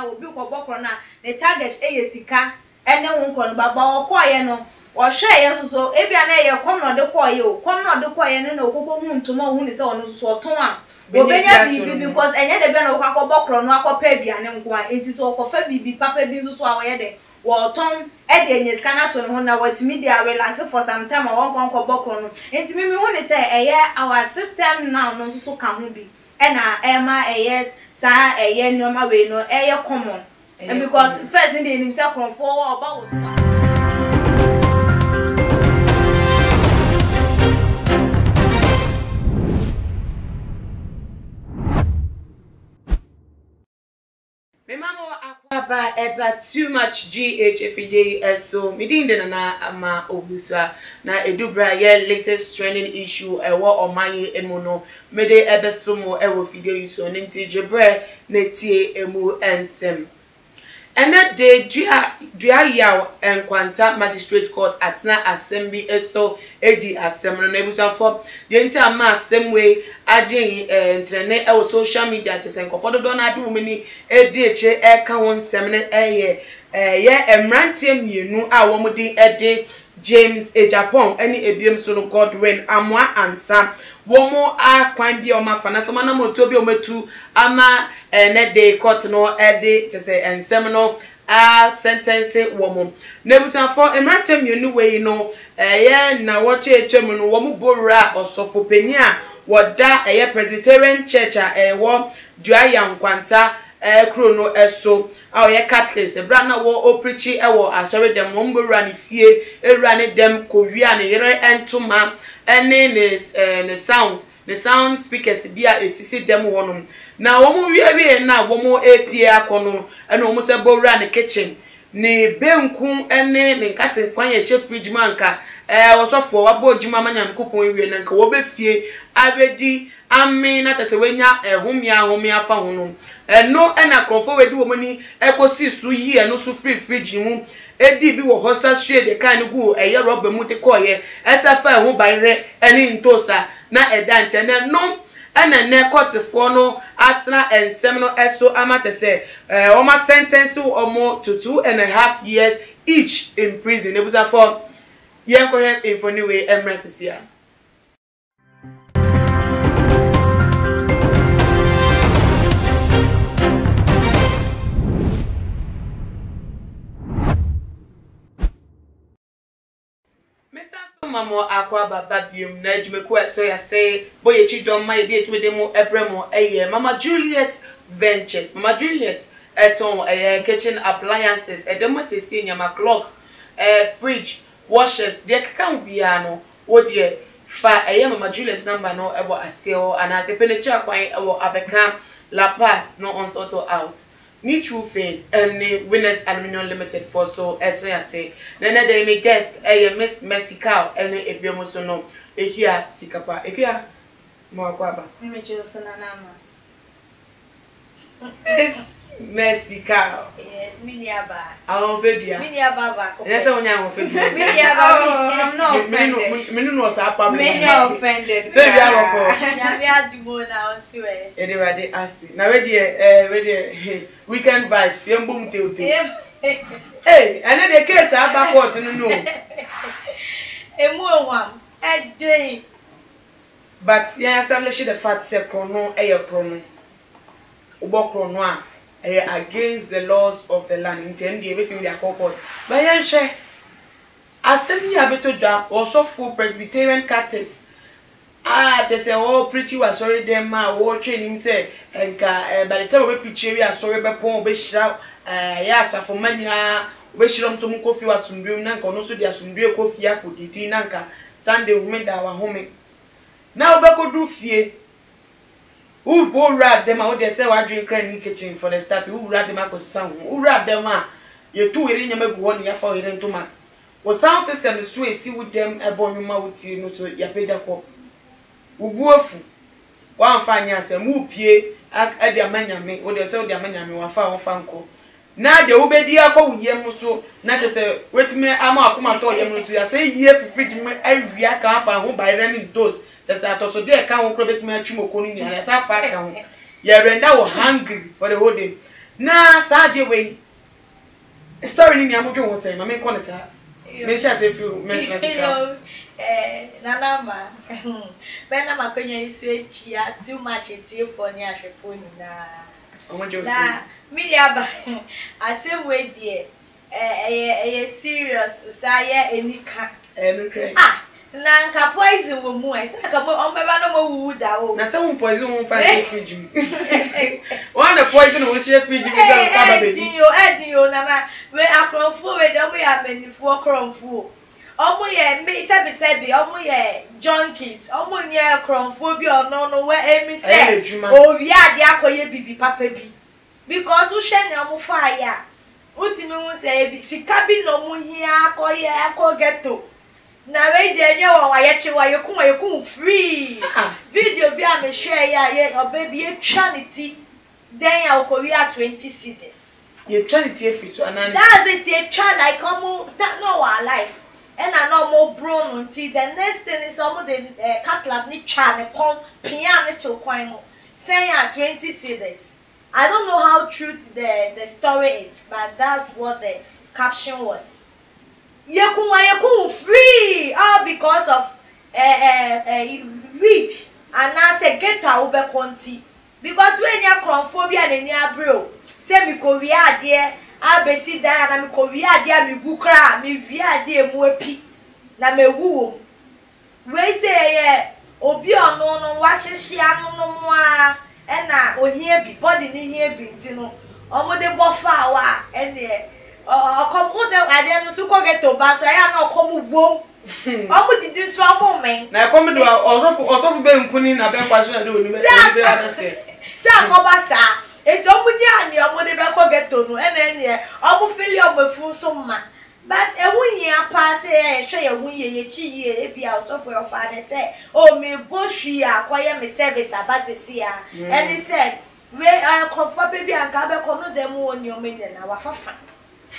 obi ko bokro na the target sika ene won ko no baba okoye no wo hwe ye so ebia na ye kom no de koye o kom no de koye no na okoko hu ntoma hu ni se ono so oton a obenya bibi because enye de be na okako bokro no akopa aduane nko a enti so okofa bibi papa bi nso so a wo ye de wo ton e de enye sika na to no na watimi dey relax for some time won kon bokro no enti mimi hu ni se eye our system now no so ka ho bi e na ema eye sa eye nyoma we no eye common and because first in the himself from for about was me mama akwaba eba too much GH everyday so me din de na ama obuswa na edubra ye latest trending issue ewo omaye emu no me de ebesomo ewo video yi so nti jebre na tie emu ensem ene de dua yaw enkwanta magistrate court atna assembly eso edi assembly na ebusafo de nti ama assembly agin entrene e social media te sen kofodo do na ade wo mani edi eche e ka won sem ne ye emrantie mienu a wo mudi ede James Japan any ebiem so no Godwin amwa ansa wo mo akwan bi o mafana so mana mo to bi o metu ama ne de court no ede te se ensem no a sentence wo mo nebusanfo emrantie mienu we no ye na wo chemu no wo mo bora osofo pani a woda Presbyterian church a wo duaya nkwanta kro no eso a ye Catholics ebra na wo oprichi ewo asori dem mo mbura ne fie ewura ne dem kowia ne yere entoma ene ne sound speakers bia esisi dem wonum na wo mo wie na wo mo apie akono ene wo mo se bowura ne kitchen ni benku ene ne nkate kwan ye hye fridge manka wo sofo wabo jima manyam kupon wie na nka wo be fie abedi amen na tese wenya homia fa hono no ena krofo wedi wo mani ekosi su yi eno su fridge mu edi bi wo hosa shade kan gu eye rubber mu de koye etafa ho banre eni ntosa na eda nche ne no ena ne courtfo no atna ensem no eso amatese oma sentence omo to 2.5 years each in prison ebusa for yenko info anyway emresia mamo akwa baba biom na adwumeku so ya say boye chidom ma ye etwede mu ebremo Mama Juliet Ventures Mama Juliet eton kitchen appliances edemo sesi nyama clocks fridge washers de kan bia no wo de fa Mama Juliet number no ebo aseo anase penechi akwan ebo abeka La Paz no on sort out ni true fan and Winners Aluminium Limited for so eso ya say nene de me guest Miss Messical and ebiemo so no ehia sikapa ehia mo akwaba me jeso na nama Messical yes miniaba awon fedia miniaba ba ko yes onya awon fedia miniaba I'm not offended me no sa pa me not offended fedia roko ya me adugo na on siwe edewade asi na we de weekend vibes yembum teutu hey ane de case aba court no emu owam day but yeah establish the fact say prono prono ubokrono a against the laws of the land intend everything they are called but yan share asemi abeto da also full Presbyterian Catholics just say oh preach was sorry them ma wo training say enka by the time we preach we are sorry be pon be shira ya asafo manya we shiram to mu kofi wasundwe na nka no so dia asundwe kofi akodidi na nka Sunday women da wa home na obekodu fie who rad them out there say what drink cranny kitchen for the start who rad them akos sound who rad them you two ere nyama gu won ya fa ere ntoma wo sound system so esi with them ebo nyuma wuti no so ya peda ko ubuafu wa mfanya asem upie ade amanyame wo de say wo de amanyame wa fa wo fa nko na de wo bedi akọ wuyem so na de say wetime ama akoma to yem so ya say yie fridge me awia ka fa ho by running dose that's also there can we probably match more cooling and as I fight. You render hungry for the whole day. na saa de we story ni amodwo wo say ma me ko ne saa me sha say few me sika nana ma bena makonya isu echia too much for ni ahwefo ni na omojo na me aba asem we die serious say enika okay na nka poison wo mu ai say ka mo beba no mo wu da o na say won poison won fa fridge mi one the poison won share fridge mi say ka ba baby edin na we akronfo we do we amenifo akronfo omo ye me sebi omo ye junkies omo nye akronfo bi ono no we emi say o wi ade akoye bibi papa bi because wo hwe ne omo fa ya utimi hu say bi sika bi no mu hia akoye akogeto na we je nye wa ye chi wa ye free video bi a me share ya ye obaby ye charity then ya okowi a 20 cedis ye charity free so anani that's it ye try like omo that no our life and I no more brown until the next thing is omo the cutlass ni cha ne kon piano to kwan mo say ya 20 cedis. I don't know how true the story is, but that's what the caption was. Yekun free all because of weed and now say get to ube konti because when you chromophobia and you bro say me ko wi ade abesi dan na me ko wi ade me bukra me wi ade mu api na me wu we say obi ono no wa hyehye anu no mu a na ohie bi body ni hie bi ntino omode bofa wa ene come who say I don't so get to ban so I no come wom omo didi so omo men na come do osofu be nkuni na be kwaso na do ni be say akoba sa eti omo ni ani omo de be ko get to no ene omo feel omo fu so ma but ewunye apa say hwe ye wunye ye chi ye e bia osofu your father say o me boshi akoye me service abasisi a and he said we come for baby anka be ko no dem woni omo ni na wafafa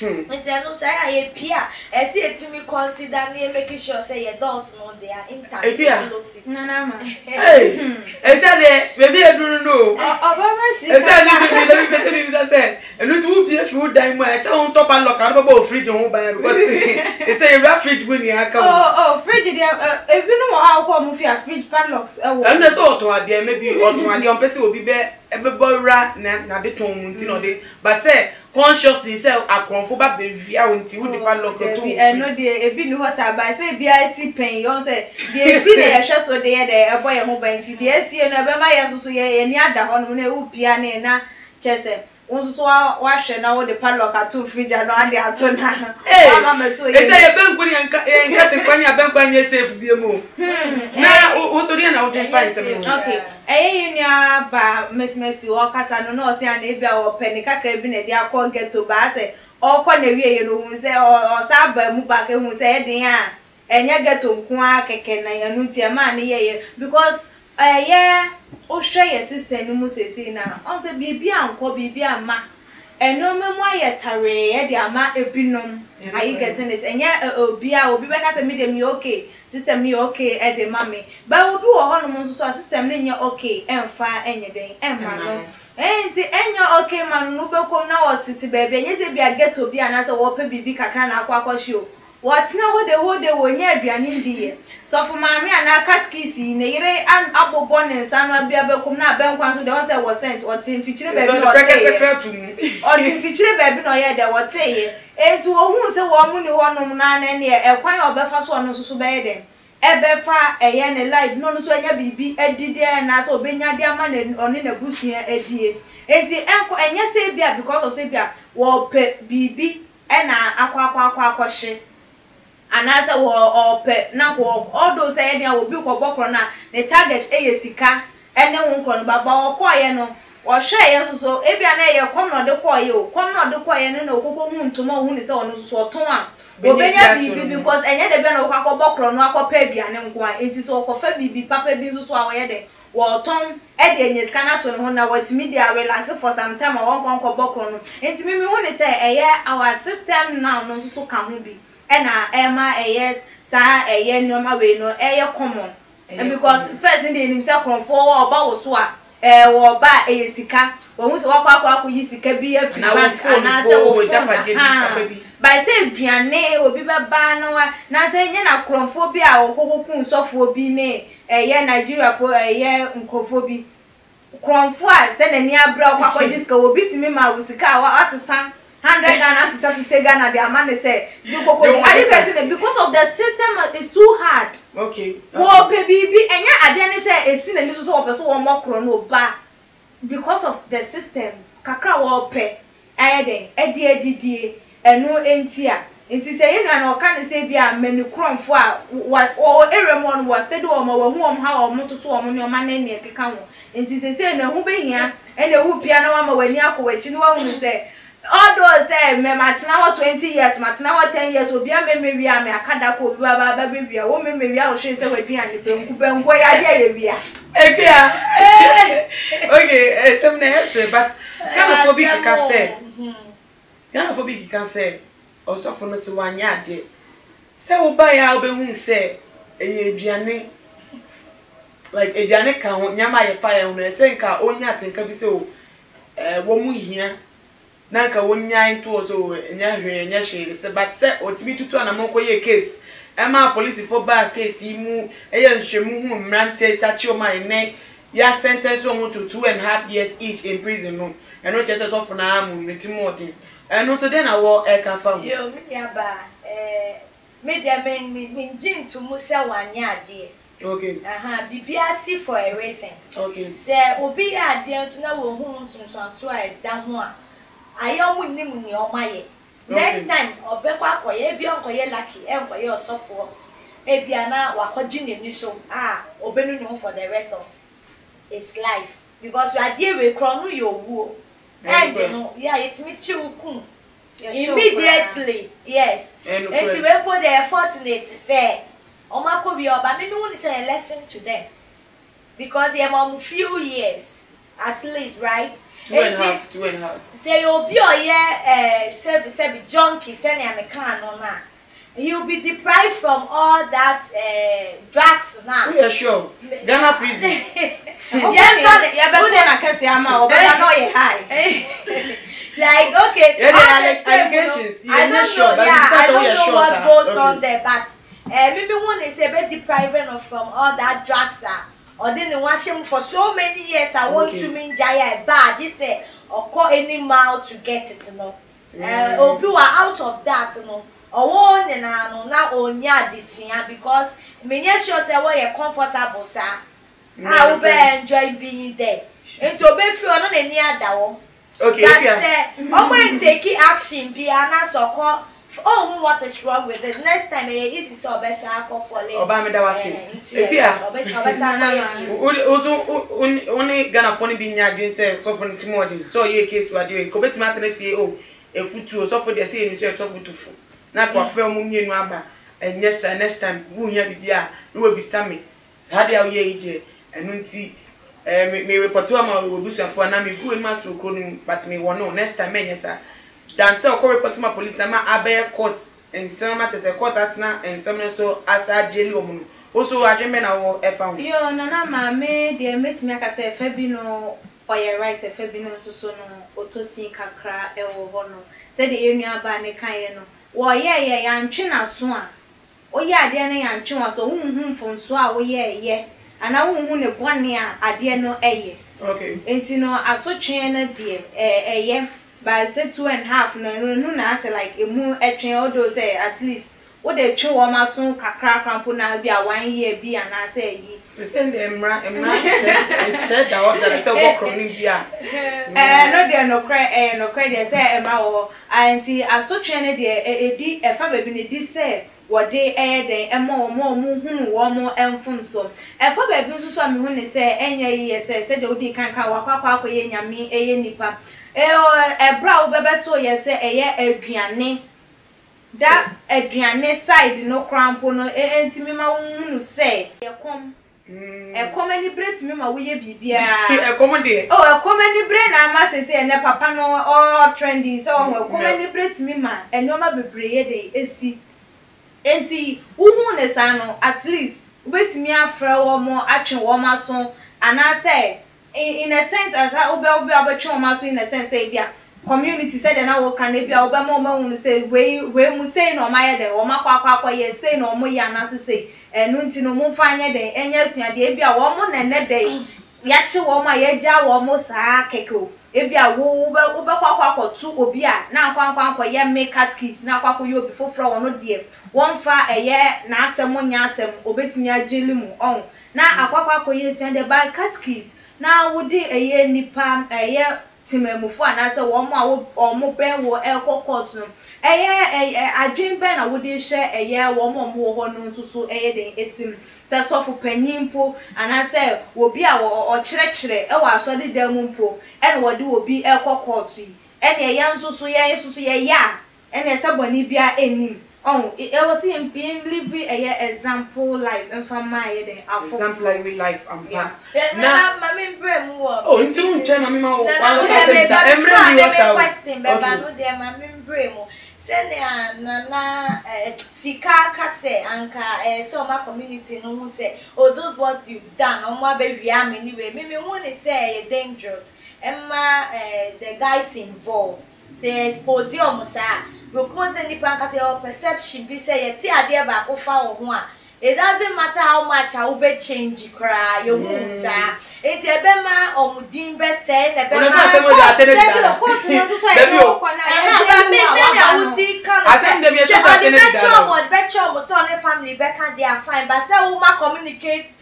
no say I pia e see etimi consider na make sure say your dolls no they are intact nana ma hey e say the baby eduru no obama si e say ni be say enu tu pie fi dan mu e say on top and lock and go fridge on ban because e say you have fridge when you aka fridge dey e bi no mo ha ko mu fi a fridge padlocks e wo and so oton ade maybe oton ade on person obi be ebebora na de ton mu ntino de but say consciously say akronfo ba be via wonti wo di padlock to no dey e bi ni ho sa ba say bia si pen yo say dey si dey hwe so dey dey e boy ho ban ti dey si no be ma ye so ye ni ada ho no na e upia na chese unso wa hwe na wo di padlock ato fridge no ade ato na mama to ye e say e ben kuni enka te kwani aben kwani safe bi mu na wo so dey na wo dey find some okay eye ni aba mesmesi wo kasa no no se an e bia wo peni kakra bi na dia ko ghetto ba se o ko na wie ye no hu se o sa ba mu ba ke hu se e den a enya ghetto nko a keke na ya no tie ma na ye because ye o hwe ye system no mu sesi na on se bibia anko bibia ma eno memu ayetare ye de ama ebinom ayi getting it enya obi be ka se me dem you okay system me okay e de mame ba obi wo ho no so system ne nya okay emfa enye den emma no enti enya okay man no be kom na otiti bebe enye se bia get obi anase wo pe bibi kakra na akwakohye o what na ho de wo nya aduane ndiye so for mame ana catkisi ne yire an abobo ne nsa no bia be kom na benkwan so de won say wo sent otin fichire bebe no say otin fichire bebe no ye de wo teye enti wo hu se wo mu ni ho no na ne ekwan obefa so no so be de ebefa eye ne live no so enya bibi edide na so obenya de ama ne oni na busua edie enti enko enye se bia because of se bia wo pe bibi e na akwa anasa wo ope na wo odo say dia obi ko bokro na the target sika ene wo nkro no baba okoye no wo hwe ye so e bia na ye kom no de koye o kom no de koye no na okoko hu ntoma hu ni se ono so oton a obenya bibi because enye de be na okoko bokro no akopa bia ne nko a enti so okofa bibi papa bi so a wo ye de wo ton e de enye sika na to no na what media relax for some time a won kon ko bokro no enti mimi hu ni se eye our system now no so ka hu bi ena ema eye sa eye nyoma we no eye common because first in the him say konfo oba wo so a wo ba eye sika wo hu se wakwa yi sika bi afi bank ana se wo by say aduane obi beba no na say nye na kronfo bi a okokokun sofo bi ne ye Nigeria fo ye nkofo bi kronfo a se na ni abra okwa diska obi timi ma wo sika wa asesa 100 Ghana asesa 50 Ghana the amount say jukoko are you getting it because of the system is too hard. Okay. Wo pe bibi enya ade ne say esi na ni so wo person wo mokro no ba because of the system kakra wo pe ayeden edie enu entia enti say you na o kan say bia mani kromfo a o eremon was steady o ma wo hu om ha o mototo o mo ne o ma na ne keka ho enti say na hu behia ene hu pia na wa ma wani akowachi no wa hu say all those say me matena ho 20 years matena ho 10 years obi a memewi a me akada ko obi ba bebia o memewi a o hwe say waduane benku ya dia ye bia ebia okay some na history but Ghana for big can say or suffer no to one yard. Say we buy our be say a aduane like aduane kan nyama ye fire on e think ka onya think bi so wo mu hia na ka wonya into so nya hwe nya hwe say but say otimi tutu na monko ye case e ma police for back case mu e ye nhwemu hu mrante sachi o mai ne ya sentence on to 2.5 years each in prison no and no chances of na am metimodi and also then our fam yo me yaba me dia me jin to musa wanya ade. Okay. Bibia see for a reason. Okay. Say obi ade to na wo hu sunsun a da ho a ayo nim ni o maye. Next time obekwa akoye bi onkoye lucky enkoye osofo e bia na wakoji neni so obenu ni for the rest of his life because you are there we crown you wo and you know it me chiwukun immediately yes and to we put the fortunate to say omako bi oba me won say a lesson to them because you am few years at least right 2.5 say obi oye sebi junkie say na me kan no na you'll be deprived from all that drugs now. We are sure. Ghana prison. Like okay, allegations. I don't know what goes on there, but maybe one is a bit depriving from all that drugs or didn't wash him for so many years. I want to mean Jaya bad. Just say or call any mouth to get it, no. Or you are out of that, no. Owo na no na onya disua because me nye sure say we are comfortable sir. I will enjoy being there. And to be free no na ni adawo. Okay, but say omo take action bi ana so ko what is wrong with it next time it is so better akọ for le. Oba me da wase. Epia. Only Ghana phone bi nya adwen say so for timodi. So ye case we dey ko betima atena fie efutu so for dey say ni so for tufu. Na kwa fe mu mienu aba enye sa next time wu nya bibia no we bisa me ha dia wo ye ije enu nti me report wa ma wo busuafo na me gu enu aso kro nu but me wono next time enye sa dan say ko report ma police ma abe court ensem ma tese court asna ensem so asa jeli omu also adweme na wo efa ho yo na ma me de metimi aka say efa bi no oye right efa bi no so no otosi kakra ewo ho no say de enu aba ne kan ye no wo ye yantwe na so a oye ade na yantwe wa so hunhun fonso a wo ye ana hunhun ne bone a ade no eye okay enti no asotwe na de eye by say 2.5 no na say like emu etwe odo say at least wo de twe wo ma so kakra krampo na bi a 1 year bi ana say yi send emra said that what that talk crony bia no dey no credit dey say emra wo anti asotwe ne de edi efa ba bi ne di say wo de den emo hunu wo mo emfunso efa ba bi nso so me hu ne say enye yi say de odi kankan wakwa ye nyame eye nipa ebra wo bebeto ye say eye aduane da aduane side no crampo no entimi ma hunu say yekom ekomani bread me ma wo ye bibia ekomode ekomani bread na ma say ne papa no all trendy so ekomani bread me ma enoma bebreye de esi enti uhu ne sa no at least ubetimi afra wo mo atwe wo ma so ana say in a sense as I obe maso in a sense say bia community said na wo kan bia obe ma hu say we mu say no ma ye de wo makwa ye say no mo ya na say enu nti no mo fa anye de enya suade bia wo mo na ne de ya chi wo ma ye ja wo mo saa keko ebia wo kwa tu obi a na kwa ye make cat kids na kwa yo obi foforo wo no de won fa eye na asem nya asem obetimi ageli mu on na akwa ye suade by cat kids na wodi eye nipa eye timemufo anase wo mo ben wo court no eye adwen ben na wodi hye eye wo mo ho no nsusu eye den etim se sofu panyimpo anase obi a o kire wa asode dan mu mpo ene wodi obi court yi ene eye nsusu ye ya ene se boni bia enim oh it was him being living a example life and from my example life and now mama brem wo oh ntu nche mama ma wo question beba no dey mama brem say na sika kase anka so my community no hu say oh those what you've done on ma be wi am anyway me hu ni say dangerous emma the guys involved say expose you sa because any can say your perception be say you tia there ba ko fa wo ho a it doesn't matter how much I will be change cry you move sir it e be ma omudin be say na be ma say mo dey attend that baby o ba me say na wo see kan say dem be so attend that be chom so on family be can they are fine but say wo ma communicate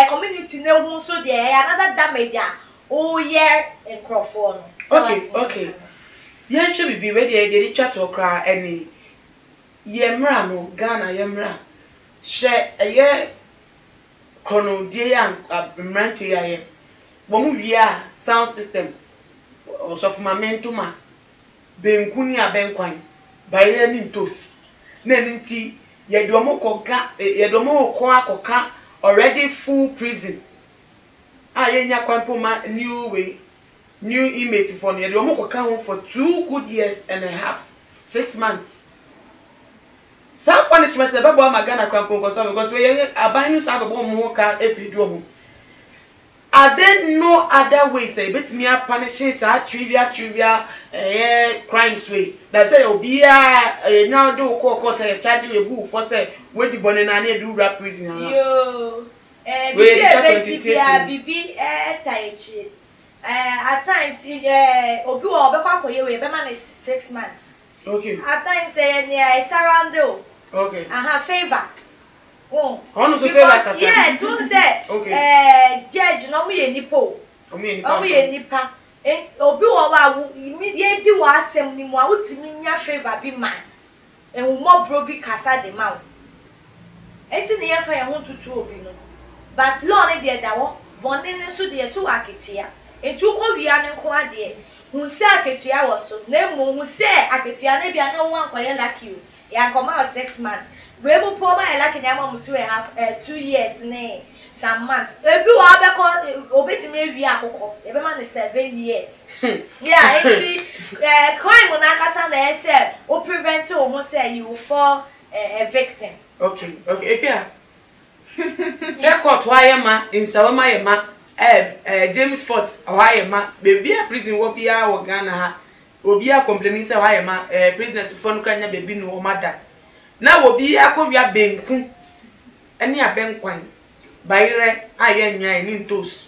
community na hu so there another damage oh yeah en crofon okay yen should be ready dey chat okra any yemra no Ghana yemra she eye kono die yan mranti aye bomu wia sound system of mamentuma benkuni abenkwan bayre ni ntos na nti ye do mo koga ye do mo ko akoka already full prison nya kwampo ma new inmate for near the Omoko for 2 good years and a half, 6 months. Some punishment the Baba Magana Crampon because we are buying some more car if you do. Are there no other ways a bit me punishing trivia crimes way? That say Obia now do court charge you for say where the bonnet do rap prison. Yo, Bibi Taichi. At times obi wo be kwa koye we be man 6 months. Okay. At times near surround. Okay. Favor. Oh. Ono to favor ka. Yes, one say okay. Judge no me nipo. O me nipa. Obi wo wa ye di wa asem ni mu a wutimi nya favor bi man. Wo mo bro bi kasa de ma wo. Enti ne ye fa ye ho tutu obi no. But law ne de da wo bone ne so de so aketia. Etu ko wia ne nko ade hu se aketua wo so na mu hu se aketua na bia na wo ankoye lucky o ya nkoma 6 months we bu po ma lucky na ma mu 2 years ne some months ebi wa be ko obetime wia akoko e be ma ne 7 years yeah enti crime na kasa na ese o prevent o mo say you fall a victim. Okay ekia se court wa yema insawo ma yema James Fort Awayema baby a prison wo bia wo Ghana ha obi a complain say Awayema prisoners for no kranya baby no o mada na wo bia ko bia benku eni abenkwan bayire aye nwan ni ntos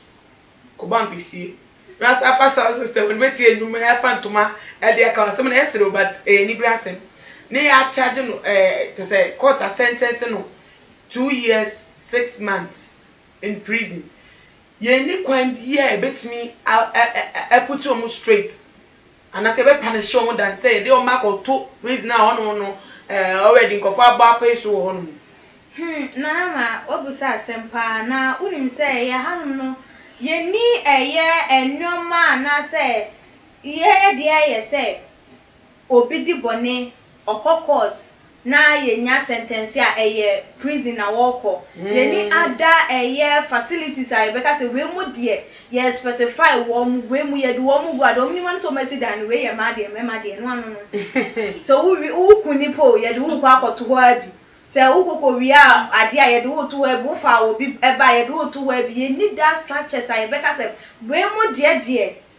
ko bampisi ras afa sound system we beti enum ya fantoma e de ka some na esero but ni brasem ni ya charge no to say court a sentence no 2 years 6 months in prison. Ye ni kwan dia betimi put you straight and I say be punish you than say dey o mark or 2 reason na no already nkofo agba pay so ho no na ma obusa asempa na unim say ye hanum no ye ni eye enoma na say ye dia ye say obi di bone okokot na ye nya sentence a eye prison na woko ye ni ada eye facilities a be ka say we mu de ye specify wo mu we mu ye de wo mu gwa do ni wan so mesi dan we ye ma de no no so we kunipo ye de wu kwa akoto ho abi se ukoko wi a ade a ye de wo to ebu fa obi eba ye de wo to we bi need that structures a ye beka se we mo de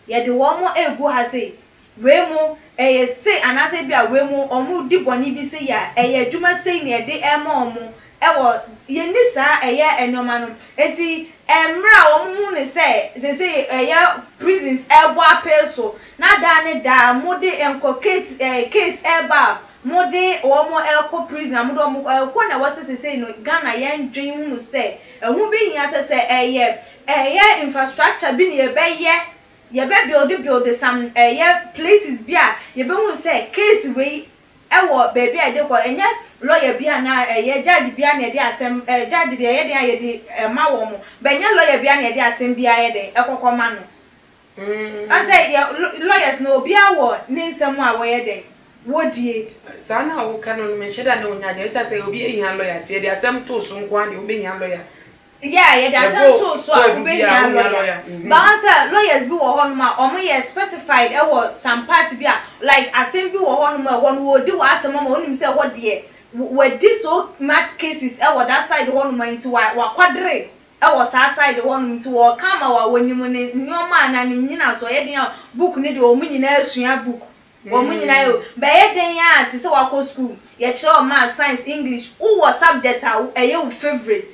ye de wo mo egu ha sei we mo say anase bia we mu omu di boni bi say ya adwuma say ne de ema omu ewo ye ni sa enoma no enti emra omu ne say prisons ebo apeso na da ne da mo de enko case eba mo de omu elko prison mo do omu ko na wose say no Ghana ye ndwen hu say ehu bi nya say infrastructure bi ne be ye be build some places bia ye be hu say case we ewo baby I dey ko enye lawyer bia na judge bia na dey asem judge dey dey ma wo mo be enye lawyer bia na dey asem bia ye dey ekokoma no I say lawyers no bia wo ni nsem a wo ye dey wo die sana wo kanon me sheda na onya dey say obi ehian lawyer say dey asem to so nko ade obi ehian lawyer yeah that's some too so we be lawyer but answer lawyers be wo hono ma omo ye specified some part be like asem bi wo hono ma wo di wa asem ma onim say wo de we this so mad cases that side hono ma nti wa kwadre sa side hono nti wo kama wa wonyim ne nyoma na ne nyina so ye den book ne de omu nyina asua book omu nyina yo be ye den ya ti say wa ko school ye kire math science english who was subject your favorite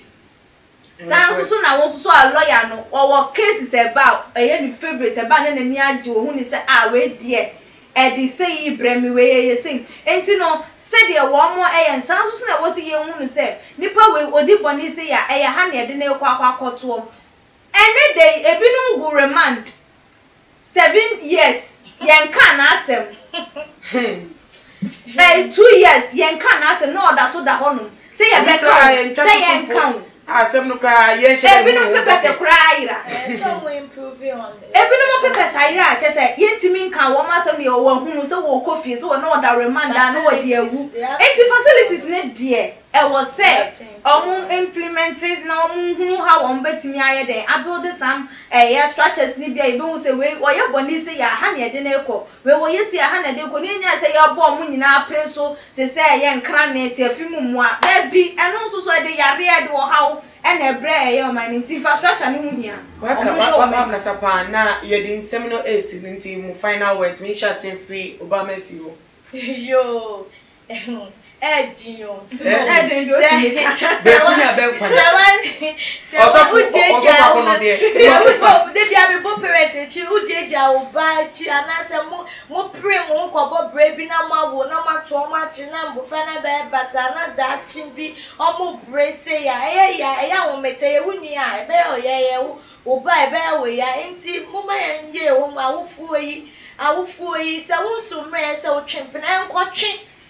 Sans so na wo so a lawyer no or cases about any favorite about na ni age wo hu ni say we die e dey say ibrahim we ye say enti no say de wo mo sans so na wo say ye hu ni say nipa we odi boni say ya ha na de na akwakoto any day ebinum go remand 7 years yen kan asem 2 years yen kan asem no da so da hono say ye be kan say yen kan asem no kra ye hye ebinum pepese kra ira so we improve on ebinum pepese ira che say yentimi nkan wo masem ne wo hunu so wo kofie so no da remand na wo de agu enti facilities ne de was said implemented na hunu ha won betimi aye den abuild some structures ni bia e be hu say we wo ye boni say ya ha ne de na ekọ we wo ye say ha na de ko ni nya say ya bo mu nyina apeso te say ye nkra na te afimu mu a da bi eno so so de yare de wo ha and ebre ye o man infrastructure ni mu hia wa kasapa na ye di nsem no esi nti mu final words me sha sem free Obama si wo yo Edinho. Edinho.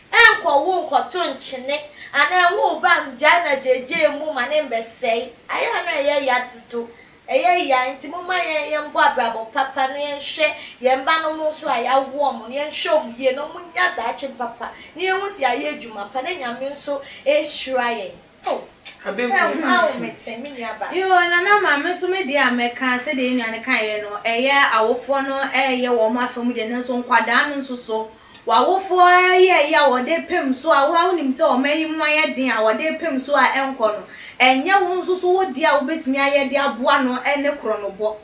Enko wo nkoto nchene ana wo ba mjana jeje mu mane mbesei aya na ye ya tutu eye ya nti mu ma ye mbo abrabo papa ne nhwe ye mba no mu so aya wo mu ye nhwe mu ye no mu nya da chi papa ne ye hu si aya adwuma pa ne nyame nso ehura ye oh abenku yo na ma me so me dia ameka se de nwane kan ye no eye awofo no eye wo ma afam de ne so nkwada no nso so wawofo ye ya wode pem so a wo nim se o mayi mwan den a wode pem so a enko no enye wo nsusu wo dia wo betimi aye de aboa no ene kro no bo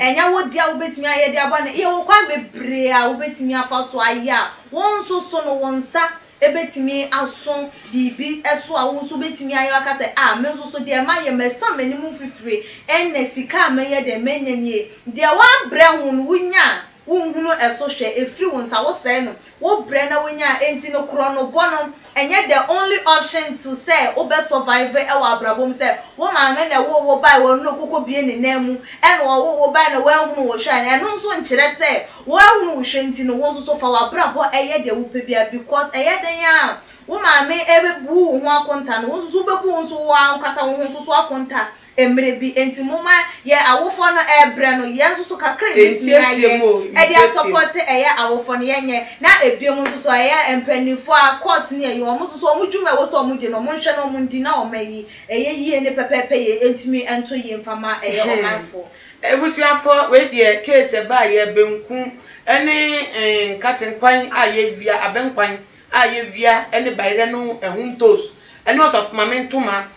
enye wo dia wo betimi aye de aboa no ye wo kwa bebre a wo betimi afa so aye a wo nsusu no wonsa ebetimi aso bibi eso a wo nsu betimi aye aka se me nsusu de ma ye mesa mani mu fifire enne sika ma ye de manyanie de wa bre hu wunya unhunu eso hwe efri wonsa wo say no wo bre na wonya enti no kro no bono enye the only option to say wo be survive e wa abrabom say wo ma me na wo bai wo no kokko bie ne namu e no wo bai na wo hunu wo hwe na no nso nkire say wo hunu wo hwe enti no wo nso fa wa abrabo eye de wo pebia because eye den ya wo ma me ebebu ho akonta no wo nso bebu nso wo ankasa wo nso so akonta emre bi enti moma ye awofo no ebre no ye nso so kakra enti aye e dia support eye awofo no yenye na ebiem nso so aye empanifo a court ne ye o nso so o mudwuma wo so o mudje no mo nhwe no mo ndi na o mayi eye yie ne pepepe ye entimi ento ye mfama eye o manfo ebusuafo we die case ba ye benku ene nkatenkwan aye via abenkwan aye via ene bayre no ehuntos and also of mamentuma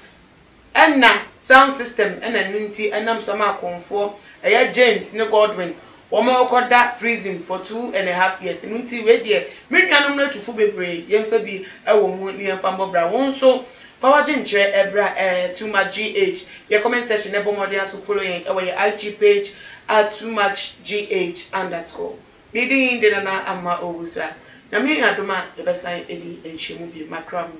and na sound system and a nunti and I'm some conform a James no Godwin woman called that prison for 2.5 years nunti we dear me nyanum no to fu bebre yemfa bi e wo mu ne yemfa mbobra won so forward ntre ebra too much GH your comment section e bomode aso following e we IG page at too much GH_. Leading the Nana Ama Ogusra. Nami Adoma, the best sign Eddie and Shimubi Macram.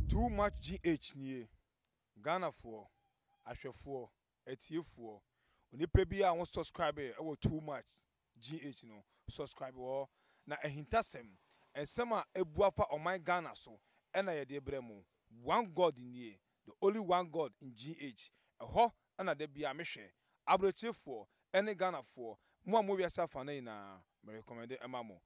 Too much GH near Ghana for Asha for Etie for Onipebia I want subscriber or too much GH no subscriber na a hintasem and some a buafa on my Ghana so and I dear Bremo. One God in ye, the only one God in GH. A ho ana de bia mehwe abroche for any Ghana for mo amowi asafane na me recommend emamo